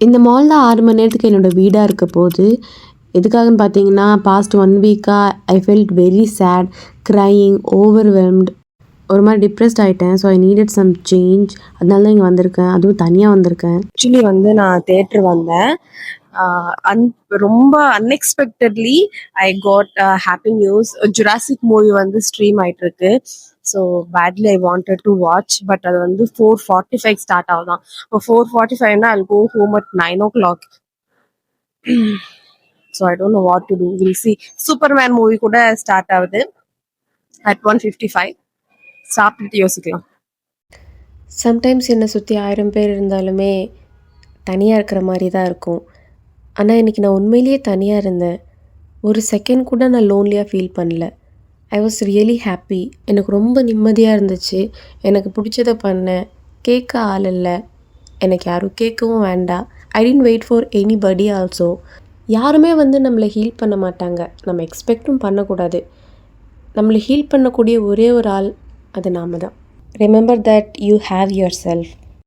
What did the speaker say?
இந்த மால் தான் 6 மணி நேரத்துக்கு என்னோடய வீடாக இருக்க போகுது. எதுக்காகன்னு பார்த்தீங்கன்னா, பாஸ்ட் 1 வீக்காக I felt very sad, crying, overwhelmed, ஒரு மாதிரி டிப்ரெஸ்ட் ஆகிட்டேன். So I needed some change. அதனால தான் இங்கே வந்திருக்கேன். அதுவும் தனியாக வந்திருக்கேன். ஆக்சுவலி வந்து நான் தேட்டர் வந்தேன். ரொம்ப unexpectedly I got happy news. Jurassic movie வந்து ஸ்ட்ரீம் ஆயிட்டு இருக்கு. So badly I wanted to watch. But அது வந்து 4:45 ஸ்டார்ட் ஆகுதான். இப்போ 4:45னா I go home at 9 o'clock. So I don't know what to do. Will see. Superman movie கூட start ஆகுது at 1:55. சாப்பிட்டுட்டு யோசிக்கலாம். சம்டைம்ஸ் என்னை சுற்றி 1000 பேர் இருந்தாலுமே தனியாக இருக்கிற மாதிரி தான் இருக்கும். ஆனால் இன்றைக்கி நான் உண்மையிலேயே தனியாக இருந்தேன். ஒரு செகண்ட் கூட நான் லோன்லியாக ஃபீல் பண்ணல. I was really happy. எனக்கு ரொம்ப நிம்மதியாக இருந்துச்சு. எனக்கு பிடிச்சதை பண்ணேன். கேட்க ஆள் இல்லை. எனக்கு யாரும் கேட்கவும் வேண்டாம். I didn't wait for anybody also. யாருமே வந்து நம்மளை ஹீல் பண்ண மாட்டாங்க. நம்ம எக்ஸ்பெக்டும் பண்ணக்கூடாது. நம்மளை ஹீல் பண்ணக்கூடிய ஒரே ஒரு ஆள் அது நாம தான். Remember that you have your self.